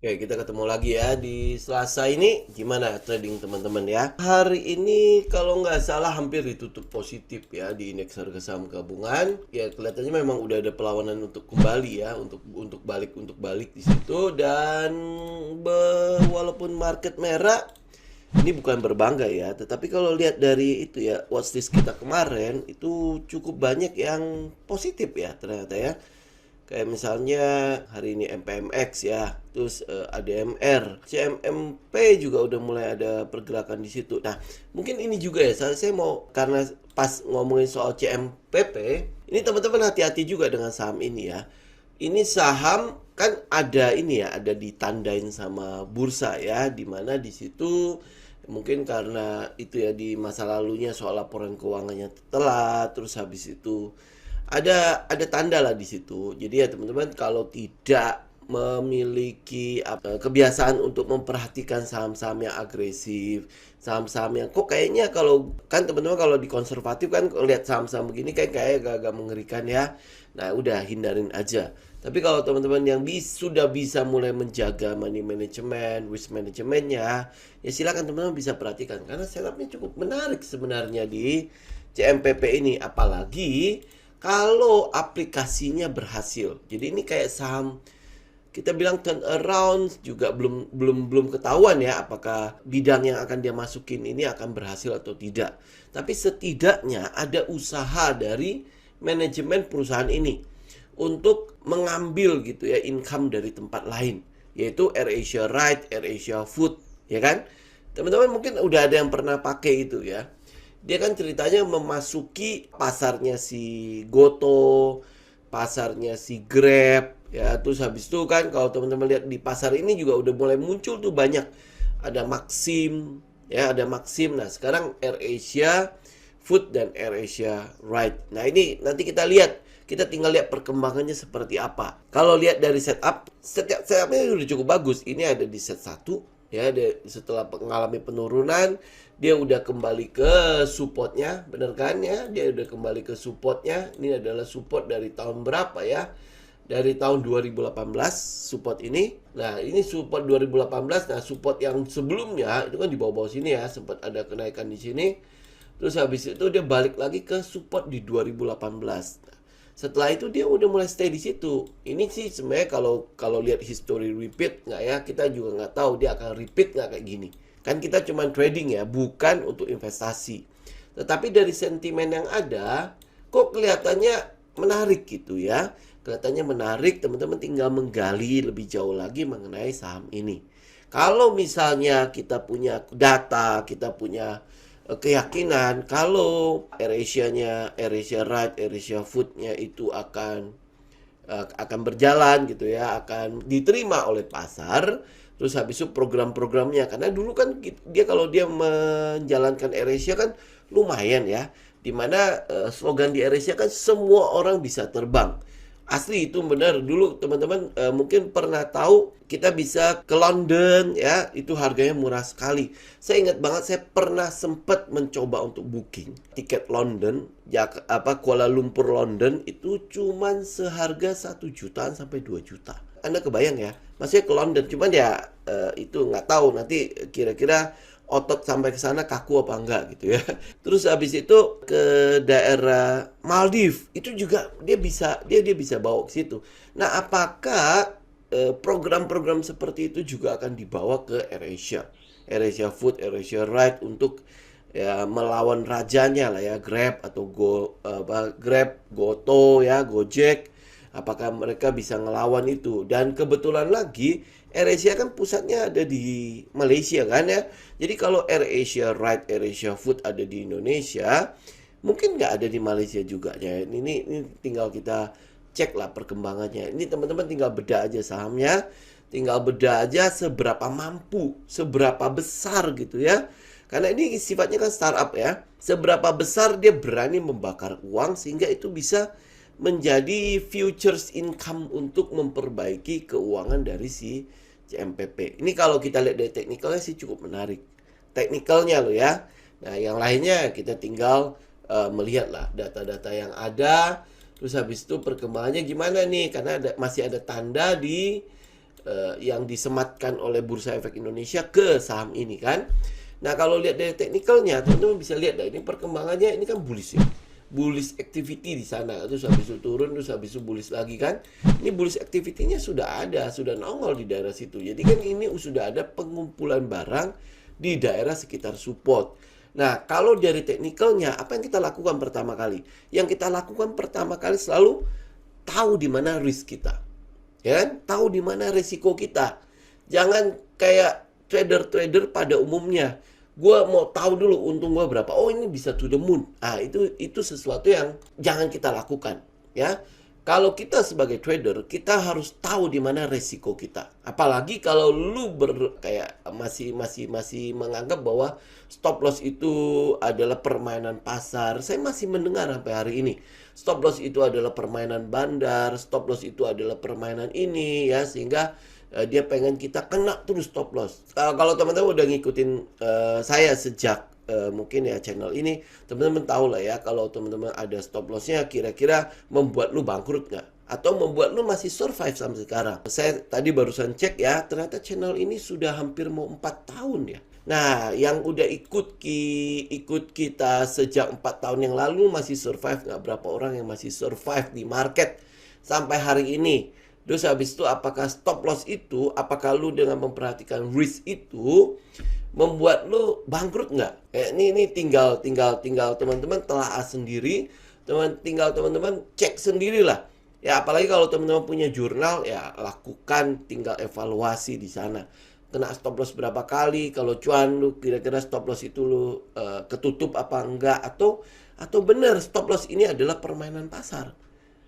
Oke, kita ketemu lagi ya di Selasa ini. Gimana trading teman-teman ya? Hari ini kalau nggak salah hampir ditutup positif ya di indeks harga saham gabungan. Ya kelihatannya memang udah ada perlawanan untuk kembali ya, untuk balik di situ dan walaupun market merah ini bukan berbangga ya, tetapi kalau lihat dari itu ya watchlist kita kemarin itu cukup banyak yang positif ya ternyata ya. Kayak misalnya hari ini MPMX ya, terus ADMR, CMMP juga udah mulai ada pergerakan di situ. Nah, mungkin ini juga ya, saya mau karena pas ngomongin soal CMPP, ini teman-teman hati-hati juga dengan saham ini ya. Ini saham kan ada ini ya, ada ditandain sama bursa ya, dimana di situ mungkin karena itu ya di masa lalunya soal laporan keuangannya telat, terus habis itu ada tanda lah di situ. Jadi ya teman-teman kalau tidak memiliki kebiasaan untuk memperhatikan saham-saham yang agresif, saham-saham yang kok kayaknya kalau kan teman-teman kalau di konservatif kan lihat saham-saham begini kayak agak mengerikan ya. Nah, udah hindarin aja. Tapi kalau teman-teman yang sudah bisa mulai menjaga money management, risk managementnya, ya silakan teman-teman bisa perhatikan karena setupnya cukup menarik sebenarnya di CMPP ini, apalagi kalau aplikasinya berhasil. Jadi ini kayak saham kita bilang turnaround juga belum ketahuan ya apakah bidang yang akan dia masukin ini akan berhasil atau tidak. Tapi setidaknya ada usaha dari manajemen perusahaan ini untuk mengambil gitu ya income dari tempat lain, yaitu AirAsia Ride, AirAsia Food, ya kan? Teman-teman mungkin udah ada yang pernah pakai itu ya. Dia kan ceritanya memasuki pasarnya si Goto, pasarnya si Grab, ya terus habis itu kan kalau teman-teman lihat di pasar ini juga udah mulai muncul tuh banyak, ada Maxim, ya ada Maxim. Nah sekarang AirAsia Food dan AirAsia Ride. Nah ini nanti kita lihat, kita tinggal lihat perkembangannya seperti apa. Kalau lihat dari setupnya udah cukup bagus. Ini ada di set 1 ya, setelah mengalami penurunan dia udah kembali ke supportnya, bener kan ya, dia udah kembali ke supportnya. Ini adalah support dari tahun berapa ya, dari tahun 2018 support ini. Nah ini support 2018. Nah support yang sebelumnya itu kan di bawah-bawah sini ya, sempat ada kenaikan di sini. Terus habis itu dia balik lagi ke support di 2018. Nah, setelah itu dia udah mulai stay di situ. Ini sih sebenarnya kalau kalau lihat history repeat nggak ya, kita juga nggak tahu dia akan repeat nggak kayak gini. Kan kita cuma trading ya, bukan untuk investasi. Tetapi dari sentimen yang ada, kok kelihatannya menarik gitu ya. Kelihatannya menarik, teman-teman tinggal menggali lebih jauh lagi mengenai saham ini. Kalau misalnya kita punya data, kita punya keyakinan kalau AirAsia-nya, AirAsia Ride, AirAsia Food-nya itu akan berjalan gitu ya, akan diterima oleh pasar. Terus habis itu program-programnya, karena dulu kan dia kalau dia menjalankan AirAsia kan lumayan ya, dimana slogan di AirAsia kan semua orang bisa terbang. Asli itu benar. Dulu teman-teman mungkin pernah tahu kita bisa ke London ya, itu harganya murah sekali. Saya ingat banget saya pernah sempat mencoba untuk booking tiket London, ya Kuala Lumpur London itu cuman seharga 1 jutaan sampai 2 juta. Anda kebayang ya? Maksudnya ke London, cuman ya itu nggak tahu nanti kira-kira otot sampai ke sana kaku apa enggak gitu ya. Terus habis itu ke daerah Maldives itu juga dia bisa bawa ke situ. Nah, apakah program-program seperti itu juga akan dibawa ke AirAsia? AirAsia Food, AirAsia Ride untuk ya melawan rajanya lah ya, Grab atau Grab, Goto ya, Gojek. Apakah mereka bisa ngelawan itu? Dan kebetulan lagi AirAsia kan pusatnya ada di Malaysia kan ya. Jadi kalau AirAsia Ride, AirAsia Food ada di Indonesia, mungkin nggak ada di Malaysia juga ya. Ini tinggal kita cek lah perkembangannya. Ini teman-teman tinggal beda aja sahamnya, tinggal beda aja seberapa mampu, seberapa besar gitu ya. Karena ini sifatnya kan startup ya. Seberapa besar dia berani membakar uang sehingga itu bisa menjadi futures income untuk memperbaiki keuangan dari si CMPP. Ini kalau kita lihat dari teknikalnya sih cukup menarik. Teknikalnya loh ya. Nah, yang lainnya kita tinggal melihat lah data-data yang ada. Terus habis itu perkembangannya gimana nih? Karena masih ada tanda di yang disematkan oleh Bursa Efek Indonesia ke saham ini kan. Nah, kalau lihat dari teknikalnya, teman-teman bisa lihat dah ini perkembangannya, ini kan bullish ya. Bullish activity di sana, terus habis itu turun, terus habis itu bullish lagi kan. Ini bullish activity-nya sudah ada, sudah nongol di daerah situ. Jadi kan ini sudah ada pengumpulan barang di daerah sekitar support. Nah, kalau dari teknikalnya, apa yang kita lakukan pertama kali? Yang kita lakukan pertama kali selalu tahu di mana risk kita. Ya kan? Tahu di mana risiko kita. Jangan kayak trader-trader pada umumnya. Gue mau tahu dulu untung gue berapa. Oh, ini bisa to the moon. Ah, itu sesuatu yang jangan kita lakukan, ya. Kalau kita sebagai trader, kita harus tahu di mana resiko kita. Apalagi kalau lu kayak masih menganggap bahwa stop loss itu adalah permainan pasar. Saya masih mendengar sampai hari ini. Stop loss itu adalah permainan bandar, stop loss itu adalah permainan ini, ya, sehingga dia pengen kita kena terus stop loss. Kalau teman-teman udah ngikutin saya sejak mungkin ya channel ini, teman-teman tahu lah ya, kalau teman-teman ada stop lossnya kira-kira membuat lu bangkrut nggak? Atau membuat lu masih survive sampai sekarang. Saya tadi barusan cek ya, ternyata channel ini sudah hampir mau 4 tahun ya. Nah, yang udah ikut kita sejak 4 tahun yang lalu masih survive nggak? Berapa orang yang masih survive di market sampai hari ini? Terus habis itu apakah stop loss itu, apakah lu dengan memperhatikan risk itu membuat lu bangkrut nggak? Ini tinggal teman-teman telaah sendiri, tinggal teman-teman cek sendirilah. Ya, apalagi kalau teman-teman punya jurnal, ya lakukan, tinggal evaluasi di sana. Kena stop loss berapa kali? Kalau cuan lu kira-kira stop loss itu lu ketutup apa enggak? Atau benar stop loss ini adalah permainan pasar?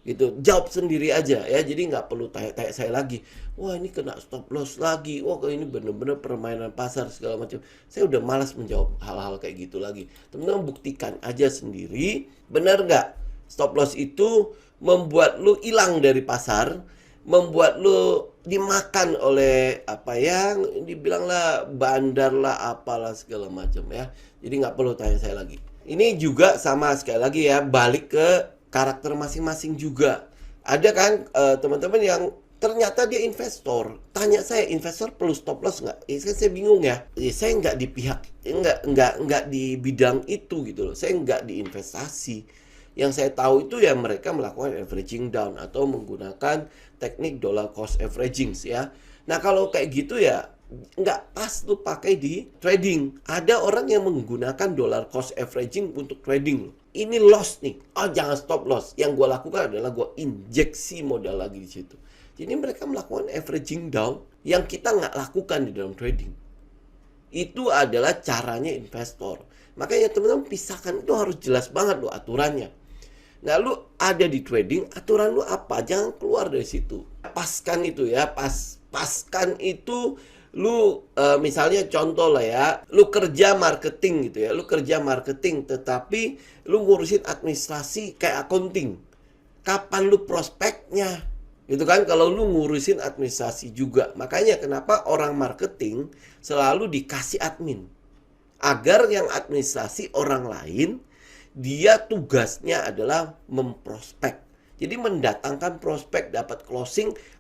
Gitu, jawab sendiri aja ya, jadi nggak perlu tanya saya lagi, wah ini kena stop loss lagi, wah ini bener-bener permainan pasar segala macam. Saya udah malas menjawab hal-hal kayak gitu lagi. Teman-teman buktikan aja sendiri, benar nggak stop loss itu membuat lu hilang dari pasar, membuat lu dimakan oleh apa yang dibilang lah bandar lah apalah segala macam ya. Jadi nggak perlu tanya saya lagi. Ini juga sama sekali lagi ya, balik ke karakter masing-masing juga. Ada kan teman-teman yang ternyata dia investor. Tanya saya, investor perlu stop loss nggak? Saya bingung ya. Saya nggak di pihak, nggak di bidang itu gitu loh. Saya nggak di investasi. Yang saya tahu itu ya mereka melakukan averaging down atau menggunakan teknik dollar cost averaging ya. Nah, kalau kayak gitu ya nggak pas tuh pakai di trading. Ada orang yang menggunakan dollar cost averaging untuk trading loh. Ini loss nih. Oh, jangan stop loss. Yang gue lakukan adalah gue injeksi modal lagi di situ. Jadi mereka melakukan averaging down yang kita nggak lakukan di dalam trading. Itu adalah caranya investor. Makanya teman-teman pisahkan, itu harus jelas banget loh aturannya. Nah, lu ada di trading, aturan lu apa? Jangan keluar dari situ. Paskan itu ya, paskan itu lu misalnya contoh lah ya, lu kerja marketing gitu ya, lu kerja marketing tetapi lu ngurusin administrasi kayak accounting. Kapan lu prospeknya? Gitu kan, kalau lu ngurusin administrasi juga. Makanya kenapa orang marketing selalu dikasih admin. Agar yang administrasi orang lain, dia tugasnya adalah memprospek. Jadi mendatangkan prospek, dapat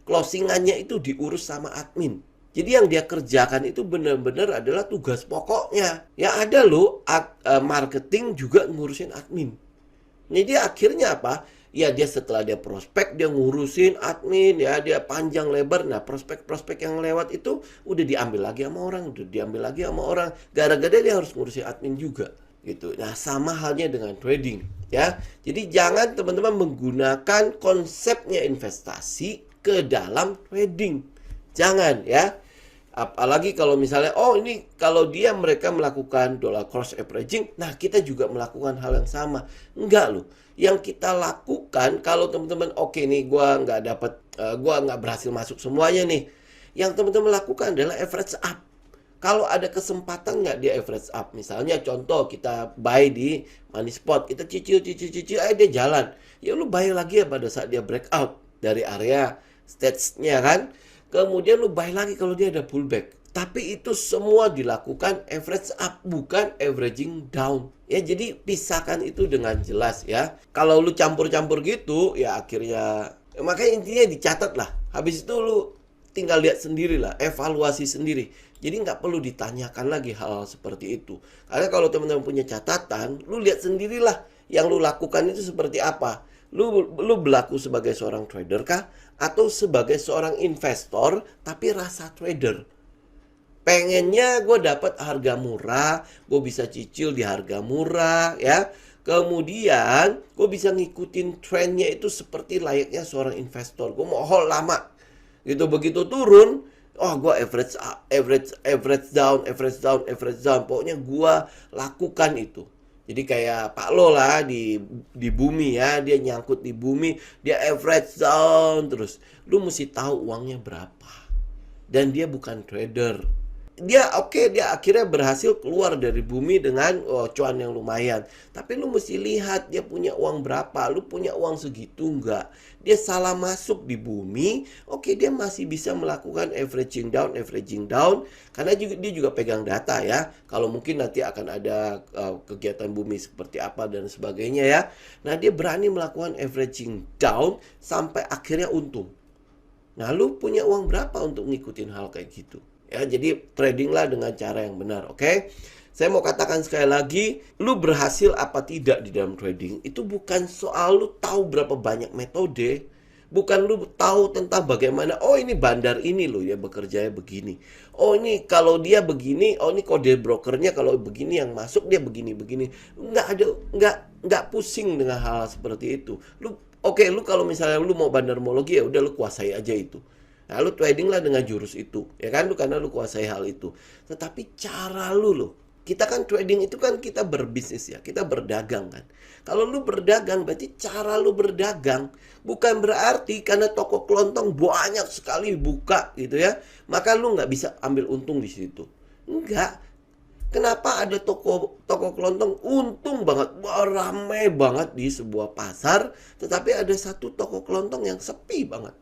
closingannya itu diurus sama admin. Jadi yang dia kerjakan itu benar-benar adalah tugas pokoknya. Ya ada loh, marketing juga ngurusin admin. Jadi akhirnya apa? Ya dia setelah dia prospek, dia ngurusin admin, ya dia panjang lebar. Nah, prospek-prospek yang lewat itu udah diambil lagi sama orang, Gara-gara dia harus ngurusin admin juga. Gitu. Nah, sama halnya dengan trading, ya. Jadi jangan teman-teman menggunakan konsepnya investasi ke dalam trading. Jangan ya. Apalagi kalau misalnya, oh ini kalau mereka melakukan dollar cost averaging, nah kita juga melakukan hal yang sama. Enggak loh. Yang kita lakukan, kalau teman-teman oke nih, gua nggak berhasil masuk semuanya nih. Yang teman-teman lakukan adalah average up. Kalau ada kesempatan nggak dia average up, misalnya contoh kita buy di money spot, kita cicil, dia jalan. Ya lu buy lagi ya pada saat dia breakout dari area stage-nya kan. Kemudian lu buy lagi kalau dia ada pullback. Tapi itu semua dilakukan average up, bukan averaging down. Ya, jadi pisahkan itu dengan jelas ya. Kalau lu campur-campur gitu, ya akhirnya makanya intinya dicatat lah. Habis itu lu tinggal lihat sendirilah, evaluasi sendiri. Jadi nggak perlu ditanyakan lagi hal-hal seperti itu. Karena kalau teman-teman punya catatan, lu lihat sendirilah yang lu lakukan itu seperti apa. Lu berlaku sebagai seorang trader kah? Atau sebagai seorang investor tapi rasa trader? Pengennya gue dapat harga murah, gue bisa cicil di harga murah ya. Kemudian gue bisa ngikutin trennya itu seperti layaknya seorang investor. Gue mau hold lama. Gitu begitu turun, oh gue average down. Pokoknya gue lakukan itu. Jadi kayak Pak Lo lah di bumi ya, dia nyangkut di bumi, dia average down terus. Lu mesti tahu uangnya berapa. Dan dia bukan trader. Dia akhirnya berhasil keluar dari bumi dengan cuan yang lumayan. Tapi lu mesti lihat dia punya uang berapa, lu punya uang segitu enggak. Dia salah masuk di bumi, dia masih bisa melakukan averaging down karena dia juga pegang data ya. Kalau mungkin nanti akan ada kegiatan bumi seperti apa dan sebagainya ya. Nah, dia berani melakukan averaging down sampai akhirnya untung. Nah, lu punya uang berapa untuk ngikutin hal kayak gitu? Ya, jadi tradinglah dengan cara yang benar, oke? Saya mau katakan sekali lagi, lu berhasil apa tidak di dalam trading itu bukan soal lu tahu berapa banyak metode, bukan lu tahu tentang bagaimana, oh ini bandar ini loh ya bekerjanya begini. Oh ini kalau dia begini, oh ini kode brokernya kalau begini yang masuk dia begini-begini. Nggak pusing dengan hal seperti itu. Lu kalau misalnya lu mau bandarmologi ya udah lu kuasai aja itu. Nah, lu trading lah dengan jurus itu, ya kan? Karena lu kuasai hal itu. Tetapi cara lu loh. Kita kan trading itu kan kita berbisnis ya, kita berdagang kan. Kalau lu berdagang berarti cara lu berdagang. Bukan berarti karena toko kelontong banyak sekali buka gitu ya, maka lu nggak bisa ambil untung di situ. Enggak. Kenapa ada toko kelontong untung banget, wah, ramai banget di sebuah pasar, tetapi ada satu toko kelontong yang sepi banget.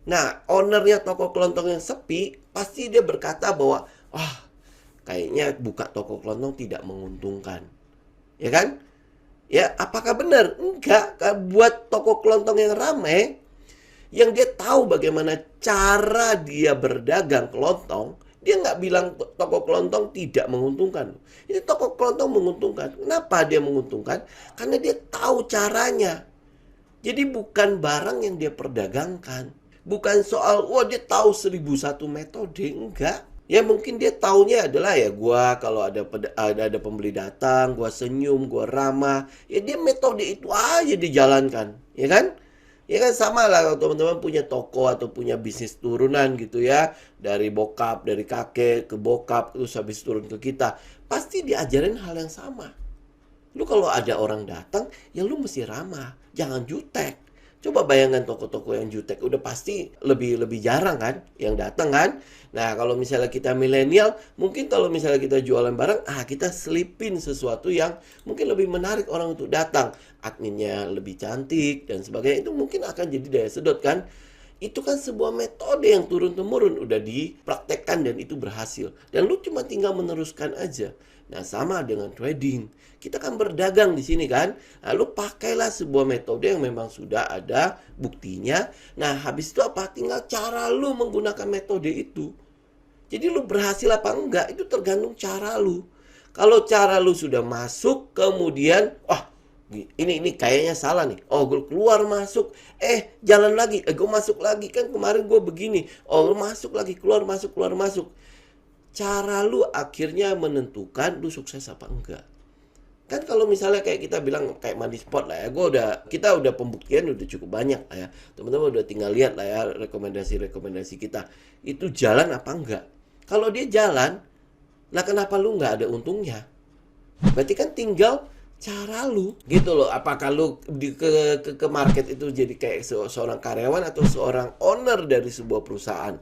Nah, ownernya toko kelontong yang sepi, pasti dia berkata bahwa, kayaknya buka toko kelontong tidak menguntungkan. Ya kan? Ya, apakah benar? Enggak. Buat toko kelontong yang ramai, yang dia tahu bagaimana cara dia berdagang kelontong, dia nggak bilang toko kelontong tidak menguntungkan. Ini toko kelontong menguntungkan. Kenapa dia menguntungkan? Karena dia tahu caranya. Jadi bukan barang yang dia perdagangkan. Bukan soal, dia tahu 1001 metode, enggak. Ya mungkin dia taunya adalah ya gua kalau ada pembeli datang, gua senyum, gua ramah. Ya dia metode itu aja dijalankan, ya kan? Ya kan sama lah kalau teman-teman punya toko atau punya bisnis turunan gitu ya. Dari bokap, dari kakek ke bokap, terus habis turun ke kita. Pasti diajarin hal yang sama. Lu kalau ada orang datang, ya lu mesti ramah, jangan jutek. Coba bayangkan toko-toko yang jutek, udah pasti lebih jarang kan yang datang kan. Nah, kalau misalnya kita milenial, mungkin kalau misalnya kita jualan barang, kita selipin sesuatu yang mungkin lebih menarik orang untuk datang. Adminnya lebih cantik dan sebagainya, itu mungkin akan jadi daya sedot kan. Itu kan sebuah metode yang turun-temurun udah dipraktekkan dan itu berhasil. Dan lu cuma tinggal meneruskan aja. Nah, sama dengan trading. Kita kan berdagang di sini kan. Lalu pakailah sebuah metode yang memang sudah ada buktinya. Nah, habis itu apa? Tinggal cara lu menggunakan metode itu. Jadi lu berhasil apa enggak, itu tergantung cara lu. Kalau cara lu sudah masuk, kemudian, ini kayaknya salah nih. Gue keluar masuk. Jalan lagi. Gue masuk lagi. Kan kemarin gue begini. Lu masuk lagi. Keluar masuk. Cara lu akhirnya menentukan lu sukses apa enggak. Kan kalau misalnya kayak kita bilang kayak money spot lah ya. Kita udah pembuktian udah cukup banyak lah ya. Teman-teman udah tinggal lihat lah ya rekomendasi kita. Itu jalan apa enggak. Kalau dia jalan, lah kenapa lu nggak ada untungnya? Berarti kan tinggal cara lu gitu loh. Apakah lu ke market itu jadi kayak seorang karyawan atau seorang owner dari sebuah perusahaan?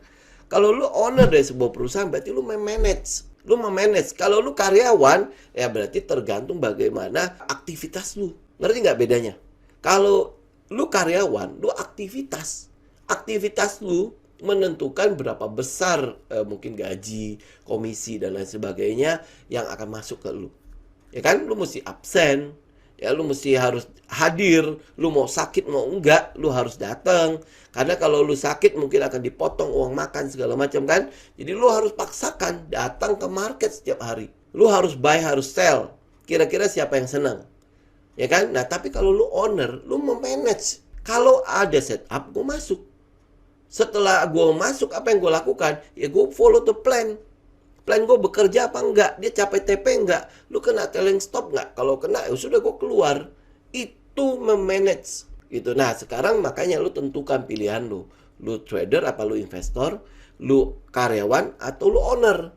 Kalau lu owner dari sebuah perusahaan berarti lu memanage. Kalau lu karyawan ya berarti tergantung bagaimana aktivitas lu. Ngerti nggak bedanya? Kalau lu karyawan, lu aktivitas lu menentukan berapa besar mungkin gaji, komisi dan lain sebagainya yang akan masuk ke lu. Ya kan, lu mesti absen. Ya lu mesti harus hadir, lu mau sakit mau enggak, lu harus datang. Karena kalau lu sakit mungkin akan dipotong uang makan segala macam kan. Jadi lu harus paksakan datang ke market setiap hari. Lu harus buy, harus sell. Kira-kira siapa yang senang? Ya kan? Nah, tapi kalau lu owner, lu memanage. Kalau ada setup, gue masuk. Setelah gue masuk, apa yang gue lakukan? Ya gue follow the plan. Plan gue bekerja apa enggak? Dia capai TP enggak? Lu kena trailing stop enggak? Kalau kena, ya sudah gue keluar. Itu memanage. Gitu. Nah, sekarang makanya lu tentukan pilihan lu. Lu trader apa lu investor? Lu karyawan atau lu owner?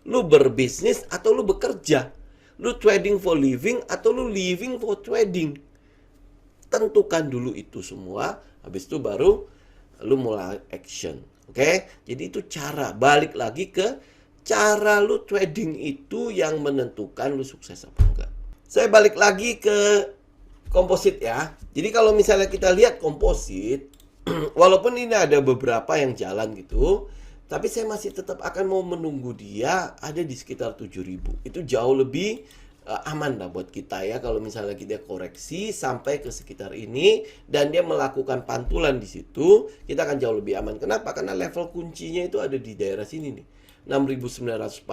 Lu berbisnis atau lu bekerja? Lu trading for living atau lu living for trading? Tentukan dulu itu semua. Habis itu baru lu mulai action. Oke? Jadi itu cara. Balik lagi ke cara lu trading itu yang menentukan lu sukses apa enggak. Saya balik lagi ke komposit ya. Jadi kalau misalnya kita lihat komposit, walaupun ini ada beberapa yang jalan gitu, tapi saya masih tetap akan mau menunggu dia ada di sekitar 7.000. Itu jauh lebih aman lah buat kita ya. Kalau misalnya kita koreksi sampai ke sekitar ini dan dia melakukan pantulan di situ, kita akan jauh lebih aman. Kenapa? Karena level kuncinya itu ada di daerah sini nih. 6.940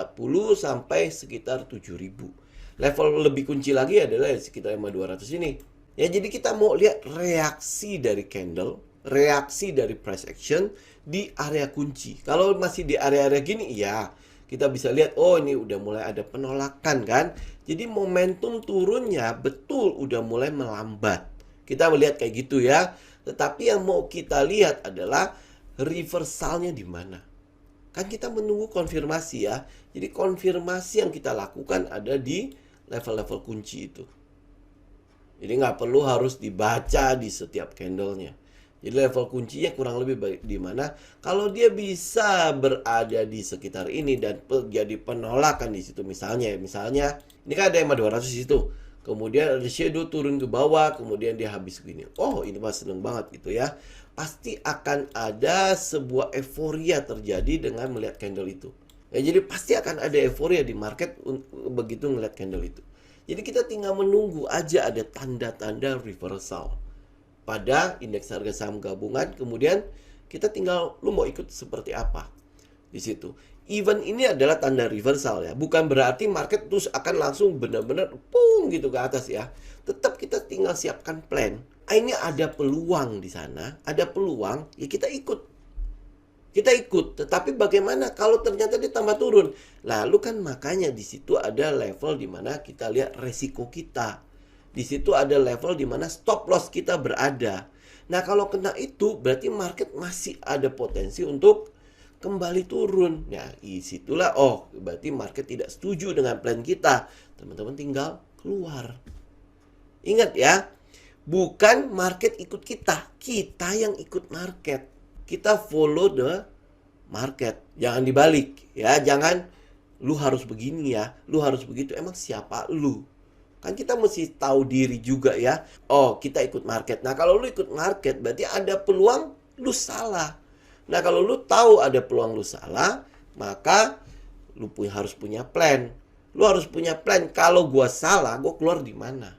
sampai sekitar 7.000. Level lebih kunci lagi adalah sekitar 5.200 ini. Ya, jadi kita mau lihat reaksi dari candle, reaksi dari price action di area kunci. Kalau masih di area-area gini, ya kita bisa lihat, oh ini udah mulai ada penolakan kan. Jadi momentum turunnya betul udah mulai melambat. Kita melihat kayak gitu ya. Tetapi yang mau kita lihat adalah reversalnya di mana. Kan kita menunggu konfirmasi ya. Jadi konfirmasi yang kita lakukan ada di level-level kunci itu. Jadi nggak perlu harus dibaca di setiap candlenya. Jadi level kuncinya kurang lebih baik di mana. Kalau dia bisa berada di sekitar ini dan terjadi penolakan di situ misalnya ini kan ada yang 200 di situ. Kemudian ada shadow turun ke bawah, kemudian dia habis begini. Oh, ini mah seneng banget gitu ya. Pasti akan ada sebuah euforia terjadi dengan melihat candle itu. Ya, jadi pasti akan ada euforia di market begitu melihat candle itu. Jadi kita tinggal menunggu aja ada tanda-tanda reversal pada indeks harga saham gabungan. Kemudian kita tinggal lu mau ikut seperti apa di situ. Event ini adalah tanda reversal ya. Bukan berarti market terus akan langsung benar-benar pung gitu ke atas ya. Tetap kita tinggal siapkan plan. Ini ada peluang di sana, ada peluang, ya kita ikut. Kita ikut, tetapi bagaimana kalau ternyata dia tambah turun? Lalu kan makanya di situ ada level di mana kita lihat resiko kita. Di situ ada level di mana stop loss kita berada. Nah, kalau kena itu berarti market masih ada potensi untuk kembali turun. Nah, disitulah berarti market tidak setuju dengan plan kita. Teman-teman tinggal keluar. Ingat ya, bukan market ikut kita, kita yang ikut market. Kita follow the market. Jangan dibalik ya, jangan lu harus begini ya, lu harus begitu. Emang siapa lu? Kan kita mesti tahu diri juga ya. Oh, kita ikut market. Nah, kalau lu ikut market berarti ada peluang lu salah. Nah, kalau lu tahu ada peluang lu salah, maka lu harus punya plan. Lu harus punya plan. Kalau gua salah, gua keluar di mana?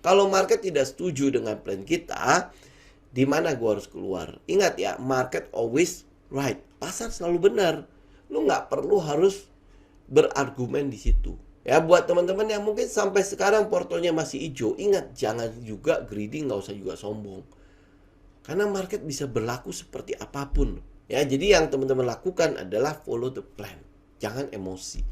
Kalau market tidak setuju dengan plan kita, di mana gua harus keluar? Ingat ya, market always right. Pasar selalu benar. Lu nggak perlu harus berargumen di situ. Ya, buat teman-teman yang mungkin sampai sekarang portonya masih hijau, ingat jangan juga greedy, nggak usah juga sombong. Karena market bisa berlaku seperti apapun. Ya, jadi yang teman-teman lakukan adalah follow the plan. Jangan emosi.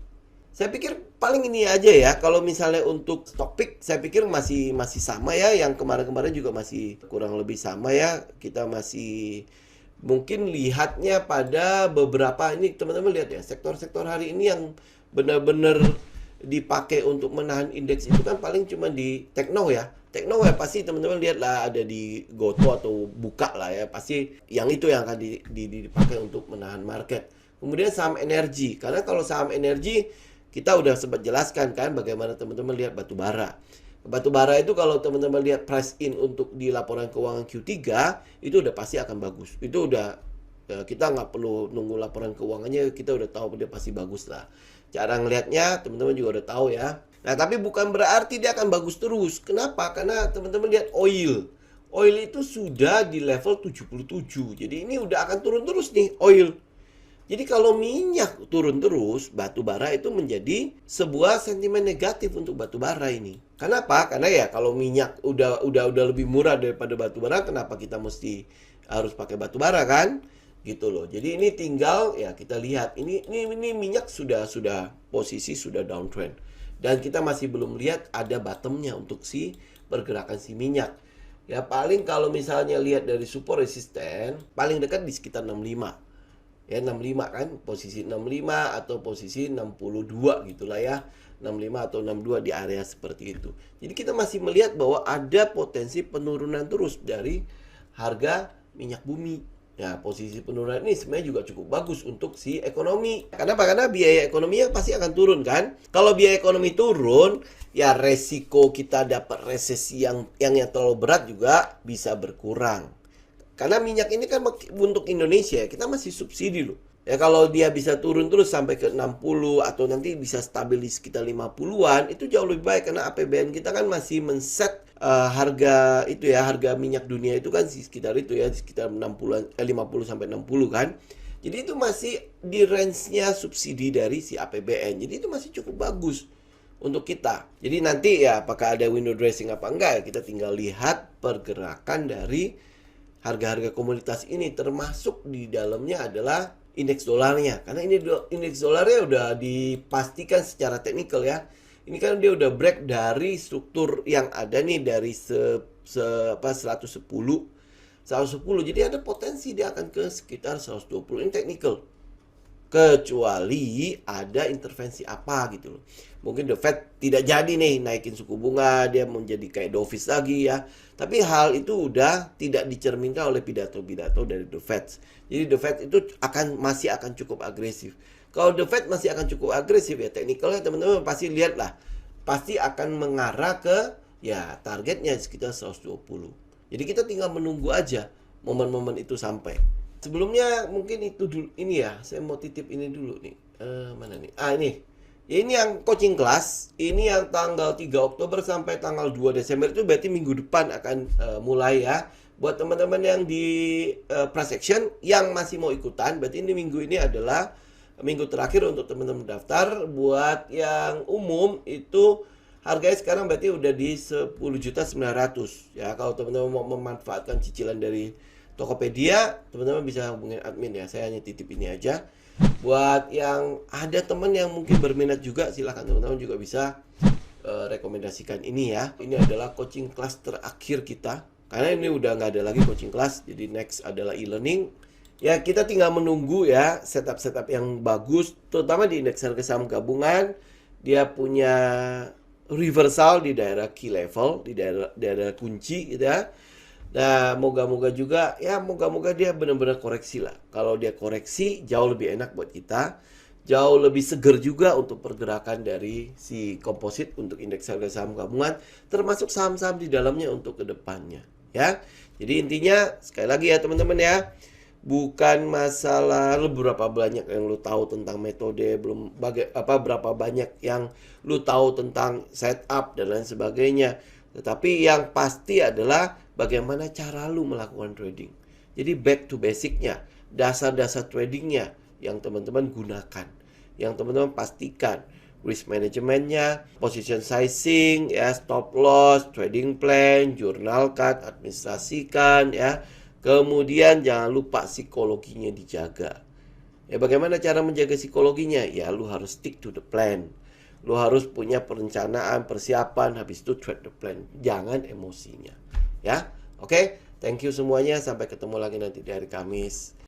Saya pikir paling ini aja ya. Kalau misalnya untuk topik, saya pikir masih sama ya. Yang kemarin-kemarin juga masih kurang lebih sama ya. Kita masih mungkin lihatnya pada beberapa ini, teman-teman lihat ya, sektor-sektor hari ini yang benar-benar dipakai untuk menahan indeks itu kan paling cuma di Tekno ya. Tekno ya pasti teman-teman lihat lah ada di Goto atau Buka lah ya. Pasti yang itu yang akan dipakai untuk menahan market. Kemudian saham energi. Karena kalau saham energi kita udah sempat jelaskan kan bagaimana teman-teman lihat batu bara. Batu bara itu kalau teman-teman lihat price in untuk di laporan keuangan Q3 itu udah pasti akan bagus. Itu udah kita nggak perlu nunggu laporan keuangannya, kita udah tahu dia pasti bagus lah. Cara ngelihatnya teman-teman juga udah tahu ya. Nah, tapi bukan berarti dia akan bagus terus. Kenapa? Karena teman-teman lihat oil. Oil itu sudah di level 77. Jadi ini udah akan turun terus nih oil. Jadi kalau minyak turun terus, batu bara itu menjadi sebuah sentimen negatif untuk batu bara ini. Kenapa? Karena ya kalau minyak udah lebih murah daripada batu bara, kenapa kita mesti harus pakai batu bara kan? Gitu loh. Jadi ini tinggal ya kita lihat ini minyak sudah posisi sudah downtrend. Dan kita masih belum lihat ada bottomnya untuk si pergerakan si minyak. Ya paling kalau misalnya lihat dari support resisten, paling dekat di sekitar 65. Ya 65 kan, posisi 65 atau posisi 62 gitulah ya. 65 atau 62 di area seperti itu. Jadi kita masih melihat bahwa ada potensi penurunan terus dari harga minyak bumi. Ya, posisi penurunan ini sebenarnya juga cukup bagus untuk si ekonomi. Kenapa? Karena biaya ekonominya pasti akan turun kan. Kalau biaya ekonomi turun, ya resiko kita dapat resesi yang terlalu berat juga bisa berkurang. Karena minyak ini kan untuk Indonesia, kita masih subsidi loh. Ya kalau dia bisa turun terus sampai ke 60 atau nanti bisa stabil di sekitar 50-an, itu jauh lebih baik karena APBN kita kan masih men-set harga itu ya, harga minyak dunia itu kan sekitar itu ya, sekitar 50 sampai 60 kan. Jadi itu masih di range-nya subsidi dari si APBN. Jadi itu masih cukup bagus untuk kita. Jadi nanti ya apakah ada window dressing apa enggak ya, kita tinggal lihat pergerakan dari harga-harga komoditas ini, termasuk di dalamnya adalah indeks dolarnya. Karena ini indeks dolarnya udah dipastikan secara teknikal ya. Ini kan dia udah break dari struktur yang ada nih dari 110. Jadi ada potensi dia akan ke sekitar 120. Ini teknikal. Kecuali ada intervensi apa gitu loh. Mungkin The Fed tidak jadi nih naikin suku bunga, dia menjadi kayak dovish lagi ya. Tapi hal itu udah tidak dicerminkan oleh pidato-pidato dari The Fed. Jadi The Fed itu masih akan cukup agresif. Kalau The Fed masih akan cukup agresif ya, teknikalnya teman-teman pasti lihat lah. Pasti akan mengarah ke ya targetnya sekitar 120. Jadi kita tinggal menunggu aja momen-momen itu sampai. Sebelumnya mungkin itu dulu, ini ya saya mau titip ini dulu nih. Mana nih? Ini. Ya, ini yang coaching class. Ini yang tanggal 3 Oktober sampai tanggal 2 Desember itu berarti minggu depan akan mulai ya. Buat teman-teman yang di price action yang masih mau ikutan, berarti ini minggu ini adalah minggu terakhir untuk teman-teman daftar. Buat yang umum itu harganya sekarang berarti udah di 10.900.000 ya. Kalau teman-teman mau memanfaatkan cicilan dari Tokopedia, teman-teman bisa hubungin admin ya. Saya hanya titip ini aja. Buat yang ada teman yang mungkin berminat juga, silahkan teman-teman juga bisa rekomendasikan ini ya. Ini adalah coaching class terakhir kita. Karena ini udah nggak ada lagi coaching class, jadi next adalah e-learning. Ya kita tinggal menunggu ya setup-setup yang bagus, terutama di indeks harga saham gabungan. Dia punya reversal di daerah key level, di daerah kunci gitu ya. Nah, moga-moga juga ya, moga-moga dia benar-benar koreksi lah. Kalau dia koreksi jauh lebih enak buat kita, jauh lebih seger juga untuk pergerakan dari si komposit untuk indeks harga saham gabungan, termasuk saham-saham di dalamnya untuk kedepannya ya. Jadi intinya sekali lagi ya teman-teman ya, bukan masalah lu berapa banyak yang lu tahu tentang metode, belum berapa banyak yang lu tahu tentang setup dan lain sebagainya. Tetapi yang pasti adalah bagaimana cara lu melakukan trading. Jadi back to basicnya, dasar-dasar tradingnya yang teman-teman gunakan, yang teman-teman pastikan risk manajemennya, position sizing, ya, stop loss, trading plan, journal card, administrasikan, ya. Kemudian jangan lupa psikologinya dijaga. Ya, bagaimana cara menjaga psikologinya? Ya, lu harus stick to the plan. Lu harus punya perencanaan, persiapan, habis itu trade the plan. Jangan emosinya. Ya, oke? Thank you semuanya. Sampai ketemu lagi nanti di hari Kamis.